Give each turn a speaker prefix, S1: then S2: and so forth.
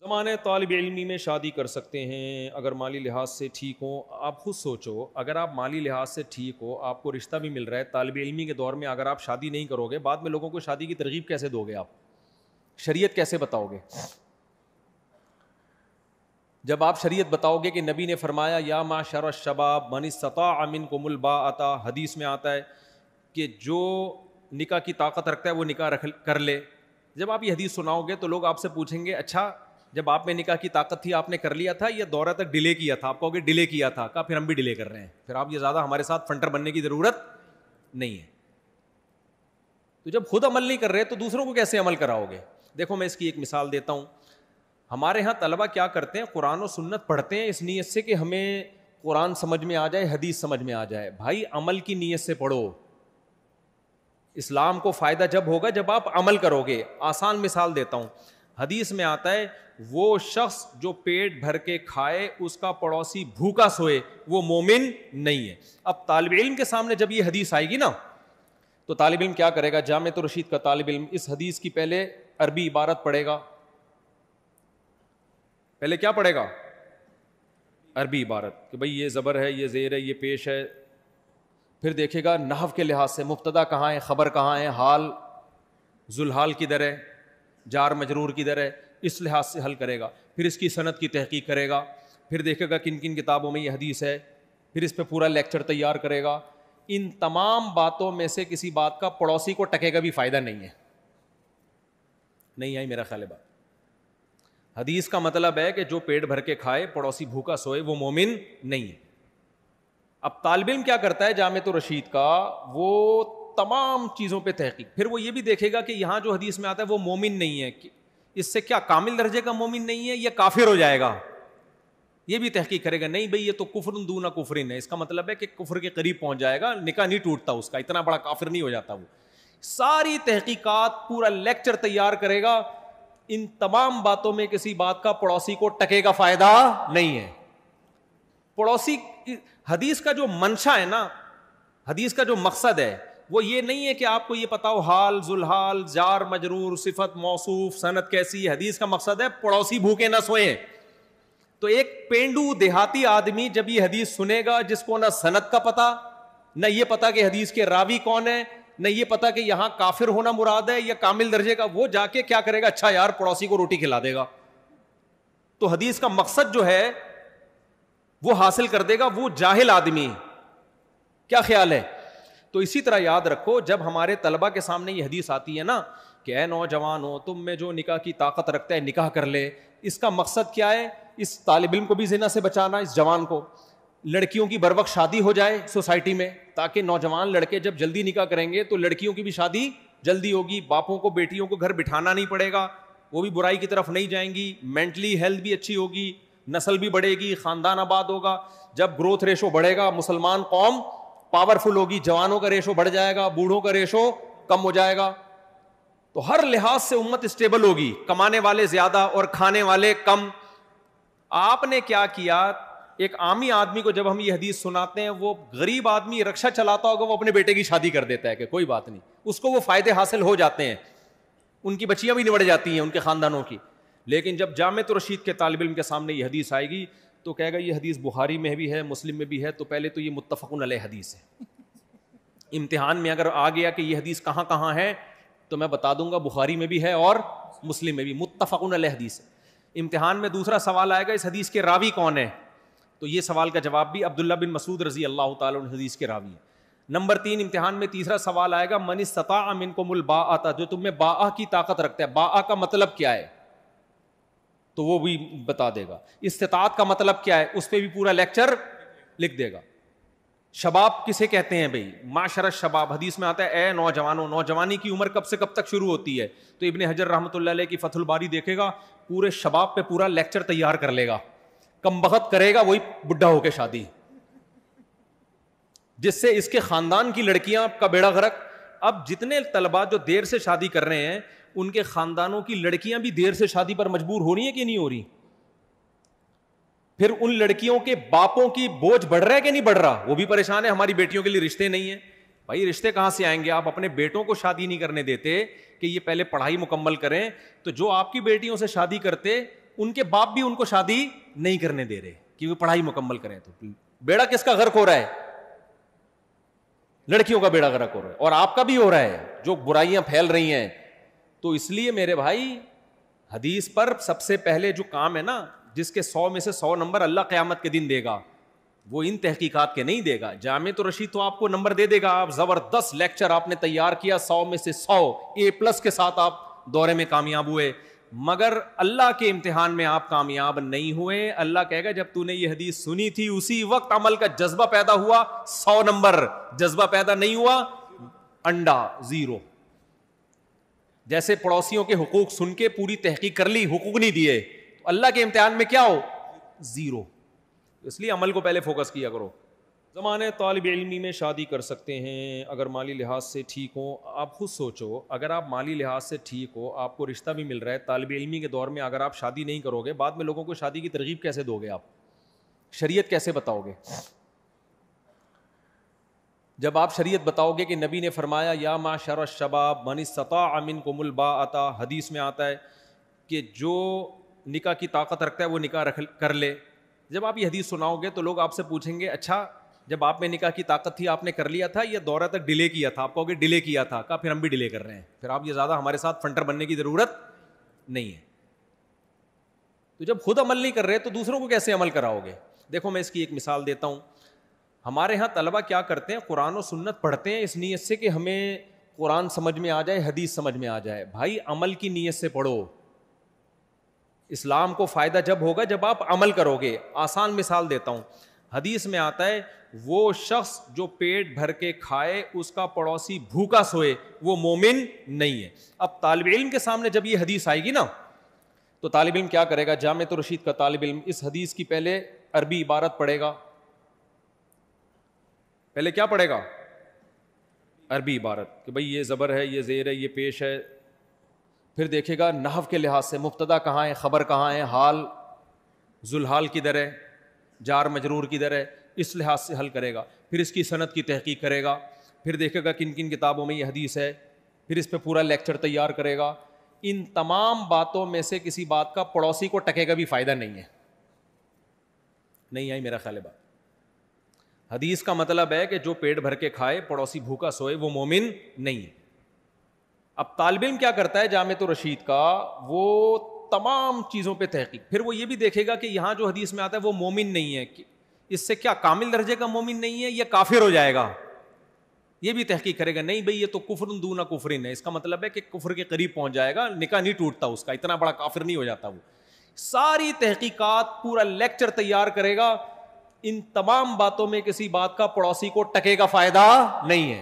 S1: زمانے طالب علمی میں شادی کر سکتے ہیں اگر مالی لحاظ سے ٹھیک ہوں. آپ خود سوچو, اگر آپ مالی لحاظ سے ٹھیک ہو, آپ کو رشتہ بھی مل رہا ہے, طالب علمی کے دور میں اگر آپ شادی نہیں کرو گے, بعد میں لوگوں کو شادی کی ترغیب کیسے دو گے؟ آپ شریعت کیسے بتاؤ گے؟ جب آپ شریعت بتاؤ گے کہ نبی نے فرمایا یا معشر الشباب من استطاع منکم الباءۃ, حدیث میں آتا ہے کہ جو نکاح کی طاقت رکھتا ہے وہ نکاح کر لے. جب آپ یہ حدیث سناؤ گے تو لوگ آپ سے پوچھیں گے اچھا جب آپ میں نکاح کی طاقت تھی آپ نے کر لیا تھا یا دورہ تک ڈیلے کیا تھا؟ آپ کہو گے ڈیلے کیا تھا. کہا پھر ہم بھی ڈیلے کر رہے ہیں, پھر آپ یہ زیادہ ہمارے ساتھ فنٹر بننے کی ضرورت نہیں ہے. تو جب خود عمل نہیں کر رہے تو دوسروں کو کیسے عمل کراؤ گے؟ دیکھو میں اس کی ایک مثال دیتا ہوں. ہمارے ہاں طلبہ کیا کرتے ہیں, قرآن و سنت پڑھتے ہیں اس نیت سے کہ ہمیں قرآن سمجھ میں آ جائے, حدیث سمجھ میں آ جائے. بھائی عمل کی نیت سے پڑھو. اسلام کو فائدہ جب ہوگا جب آپ عمل کرو گے. آسان مثال دیتا ہوں, حدیث میں آتا ہے وہ شخص جو پیٹ بھر کے کھائے اس کا پڑوسی بھوکا سوئے وہ مومن نہیں ہے. اب طالب علم کے سامنے جب یہ حدیث آئے گی نا تو طالب علم کیا کرے گا؟ جامعۃ الرشید کا طالب علم اس حدیث کی پہلے عربی عبارت پڑھے گا. پہلے کیا پڑھے گا؟ عربی عبارت کہ بھئی یہ زبر ہے, یہ زیر ہے, یہ پیش ہے. پھر دیکھے گا نحو کے لحاظ سے مبتدا کہاں ہے, خبر کہاں ہے, حال ذوالحال کدھر ہے, جار مجرور کدھر ہے, اس لحاظ سے حل کرے گا. پھر اس کی سند کی تحقیق کرے گا, پھر دیکھے گا کن کن کتابوں میں یہ حدیث ہے, پھر اس پہ پورا لیکچر تیار کرے گا. ان تمام باتوں میں سے کسی بات کا پڑوسی کو ٹکے گا بھی فائدہ نہیں ہے. نہیں آئی میرا خیال ہے بات؟ حدیث کا مطلب ہے کہ جو پیٹ بھر کے کھائے پڑوسی بھوکا سوئے وہ مومن نہیں ہے. اب طالب علم کیا کرتا ہے جامعۃ الرشید کا, وہ تمام چیزوں پہ تحقیق, پھر وہ یہ بھی دیکھے گا کہ یہاں جو حدیث میں آتا ہے وہ مومن نہیں ہے, اس سے کیا کامل درجے کا مومن نہیں ہے یا کافر ہو جائے گا, یہ بھی تحقیق کرے گا. نہیں بھئی یہ تو کفر دون کفر ہے, اس کا مطلب ہے کہ کفر کے قریب پہنچ جائے گا, نکاح نہیں ٹوٹتا اس کا, اتنا بڑا کافر نہیں ہو جاتا وہ. ساری تحقیقات پورا لیکچر تیار کرے گا. ان تمام باتوں میں کسی بات کا پڑوسی کو ٹکے کا فائدہ نہیں ہے. پڑوسی حدیث کا جو منشا ہے نا, حدیث کا جو مقصد ہے وہ یہ نہیں ہے کہ آپ کو یہ پتا ہو حال ذوالحال جار مجرور صفت موصوف سند کیسی ہے. حدیث کا مقصد ہے پڑوسی بھوکے نہ سوئیں. تو ایک پینڈو دیہاتی آدمی جب یہ حدیث سنے گا جس کو نہ سند کا پتا, نہ یہ پتا کہ حدیث کے راوی کون ہے, نہ یہ پتا کہ یہاں کافر ہونا مراد ہے یا کامل درجے کا, وہ جا کے کیا کرے گا؟ اچھا یار پڑوسی کو روٹی کھلا دے گا. تو حدیث کا مقصد جو ہے وہ حاصل کر دے گا وہ جاہل آدمی. کیا خیال ہے؟ تو اسی طرح یاد رکھو جب ہمارے طلبہ کے سامنے یہ حدیث آتی ہے نا کہ اے نوجوانو تم میں جو نکاح کی طاقت رکھتا ہے نکاح کر لے, اس کا مقصد کیا ہے؟ اس طالب علم کو بھی زنا سے بچانا, اس جوان کو. لڑکیوں کی بروقت شادی ہو جائے سوسائٹی میں, تاکہ نوجوان لڑکے جب جلدی نکاح کریں گے تو لڑکیوں کی بھی شادی جلدی ہوگی, باپوں کو بیٹیوں کو گھر بٹھانا نہیں پڑے گا, وہ بھی برائی کی طرف نہیں جائیں گی, مینٹلی ہیلتھ بھی اچھی ہوگی, نسل بھی بڑھے گی, خاندان آباد ہوگا. جب گروتھ ریشو بڑھے گا مسلمان قوم پاورفل ہوگی, جوانوں کا ریشو بڑھ جائے گا, بوڑھوں کا ریشو کم ہو جائے گا. تو ہر لحاظ سے امت اسٹیبل ہوگی, کمانے والے زیادہ اور کھانے والے کم. آپ نے کیا کیا؟ ایک عامی آدمی کو جب ہم یہ حدیث سناتے ہیں, وہ غریب آدمی رکشہ چلاتا ہوگا, وہ اپنے بیٹے کی شادی کر دیتا ہے کہ کوئی بات نہیں, اس کو وہ فائدے حاصل ہو جاتے ہیں, ان کی بچیاں بھی نبڑ جاتی ہیں ان کے خاندانوں کی. لیکن جب جامعۃ الرشید کے طالب علم کے سامنے یہ حدیث آئے گی تو کہے گا یہ حدیث بخاری میں بھی ہے, مسلم میں بھی ہے, تو پہلے تو یہ متفق علیہ حدیث ہے. امتحان میں اگر آ گیا کہ یہ حدیث کہاں کہاں ہے تو میں بتا دوں گا بخاری میں بھی ہے اور مسلم میں بھی, متفق علیہ حدیث ہے. امتحان میں دوسرا سوال آئے گا اس حدیث کے راوی کون ہے, تو یہ سوال کا جواب بھی عبداللہ بن مسعود رضی اللہ تعالیٰ عنہ حدیث کے راوی ہیں. نمبر 3 امتحان میں تیسرا سوال آئے گا من استطاع منکم الباءۃ, جو تم میں باء کی طاقت رکھتا ہے, باء کا مطلب کیا ہے تو وہ بھی بتا دے گا. استطاعت کا مطلب کیا ہے اس پہ بھی پورا لیکچر لکھ دے گا. شباب کسے کہتے ہیں بھائی؟ معاشر الشباب حدیث میں آتا ہے اے نوجوانوں, نوجوانی کی عمر کب سے کب تک شروع ہوتی ہے؟ تو ابن حجر رحمۃ اللہ علیہ کی فتح الباری دیکھے گا, پورے شباب پہ پورا لیکچر تیار کر لے گا. کم بخت کرے گا وہی بڈھا ہو کے شادی, جس سے اس کے خاندان کی لڑکیاں کا بیڑا غرق. اب جتنے طلباء جو دیر سے شادی کر رہے ہیں ان کے خاندانوں کی لڑکیاں بھی دیر سے شادی پر مجبور ہو رہی ہیں کہ نہیں ہو رہی؟ پھر ان لڑکیوں کے باپوں کی بوجھ بڑھ رہا ہے کہ نہیں بڑھ رہا؟ وہ بھی پریشان ہے ہماری بیٹیوں کے لیے رشتے نہیں ہیں. بھائی رشتے کہاں سے آئیں گے؟ آپ اپنے بیٹوں کو شادی نہیں کرنے دیتے کہ یہ پہلے پڑھائی مکمل کریں, تو جو آپ کی بیٹیوں سے شادی کرتے ان کے باپ بھی ان کو شادی نہیں کرنے دے رہے کہ وہ پڑھائی مکمل کریں. تو بیڑا کس کا غرق ہو رہا ہے؟ لڑکیوں کا بیڑا غرق ہو رہا ہے, اور آپ کا بھی ہو رہا ہے, جو برائیاں پھیل رہی ہیں. تو اس لیے میرے بھائی حدیث پر سب سے پہلے جو کام ہے نا, جس کے 100 میں سے 100 نمبر اللہ قیامت کے دن دے گا, وہ ان تحقیقات کے نہیں دے گا. جامعۃ الرشید تو آپ کو نمبر دے دے گا, آپ زبردست لیکچر آپ نے تیار کیا, 100 میں سے 100 A+ کے ساتھ آپ دورے میں کامیاب ہوئے, مگر اللہ کے امتحان میں آپ کامیاب نہیں ہوئے. اللہ کہے گا جب تو نے یہ حدیث سنی تھی اسی وقت عمل کا جذبہ پیدا ہوا, 100 نمبر. جذبہ پیدا نہیں ہوا, انڈا 0. جیسے پڑوسیوں کے حقوق سن کے پوری تحقیق کر لی, حقوق نہیں دیے, تو اللہ کے امتحان میں کیا ہو, 0. اس لیے عمل کو پہلے فوکس کیا کرو. زمانے طالب علمی میں شادی کر سکتے ہیں اگر مالی لحاظ سے ٹھیک ہو. آپ خود سوچو, اگر آپ مالی لحاظ سے ٹھیک ہو, آپ کو رشتہ بھی مل رہا ہے, طالب علمی کے دور میں اگر آپ شادی نہیں کرو گے, بعد میں لوگوں کو شادی کی ترغیب کیسے دو گے؟ آپ شریعت کیسے بتاؤ گے؟ جب آپ شریعت بتاؤ گے کہ نبی نے فرمایا یا معشر الشباب من استطاع منکم الباءۃ, حدیث میں آتا ہے کہ جو نکاح کی طاقت رکھتا ہے وہ نکاح کر لے. جب آپ یہ حدیث سناؤ گے تو لوگ آپ سے پوچھیں گے اچھا جب آپ میں نکاح کی طاقت تھی آپ نے کر لیا تھا یا دورہ تک ڈیلے کیا تھا؟ آپ کہو گے ڈیلے کیا تھا. کہا پھر ہم بھی ڈیلے کر رہے ہیں, پھر آپ یہ زیادہ ہمارے ساتھ فنٹر بننے کی ضرورت نہیں ہے. تو جب خود عمل نہیں کر رہے تو دوسروں کو کیسے عمل کراؤ گے؟ دیکھو میں اس کی ایک مثال دیتا ہوں. ہمارے ہاں طلبہ کیا کرتے ہیں, قرآن و سنت پڑھتے ہیں اس نیت سے کہ ہمیں قرآن سمجھ میں آ جائے, حدیث سمجھ میں آ جائے. بھائی عمل کی نیت سے پڑھو. اسلام کو فائدہ جب ہوگا جب آپ عمل کرو گے. آسان مثال دیتا ہوں, حدیث میں آتا ہے وہ شخص جو پیٹ بھر کے کھائے اس کا پڑوسی بھوکا سوئے وہ مومن نہیں ہے. اب طالب علم کے سامنے جب یہ حدیث آئے گی نا تو طالب علم کیا کرے گا؟ جامعۃ الرشید کا طالب علم اس حدیث کی پہلے عربی عبارت پڑھے گا. پہلے کیا پڑھے گا؟ عربی عبارت, کہ بھئی یہ زبر ہے, یہ زیر ہے, یہ پیش ہے. پھر دیکھے گا نحو کے لحاظ سے مبتدا کہاں ہے, خبر کہاں ہے, حال ذوالحال کدھر ہے, جار مجرور کدھر ہے, اس لحاظ سے حل کرے گا. پھر اس کی سند کی تحقیق کرے گا, پھر دیکھے گا کن کن کتابوں میں یہ حدیث ہے, پھر اس پہ پورا لیکچر تیار کرے گا. ان تمام باتوں میں سے کسی بات کا پڑوسی کو ٹکے گا بھی فائدہ نہیں ہے. نہیں آئی میرا خیال ہے بات؟ حدیث کا مطلب ہے کہ جو پیٹ بھر کے کھائے پڑوسی بھوکا سوئے وہ مومن نہیں ہے. اب طالب علم کیا کرتا ہے جامعۃ الرشید کا, وہ تمام چیزوں پہ تحقیق, پھر وہ یہ بھی دیکھے گا کہ یہاں جو حدیث میں آتا ہے وہ مومن نہیں ہے, اس سے کیا کامل درجے کا مومن نہیں ہے, یہ کافر ہو جائے گا. یہ بھی تحقیق کرے گا, نہیں بھئی یہ تو کفر دون کفر ہے, اس کا مطلب ہے کہ کفر کے قریب پہنچ جائے گا, نکاح نہیں ٹوٹتا اس کا, اتنا بڑا کافر نہیں ہو جاتا وہ. ساری تحقیقات پورا لیکچر تیار کرے گا. ان تمام باتوں میں کسی بات کا پڑوسی کو ٹکے گا فائدہ نہیں ہے.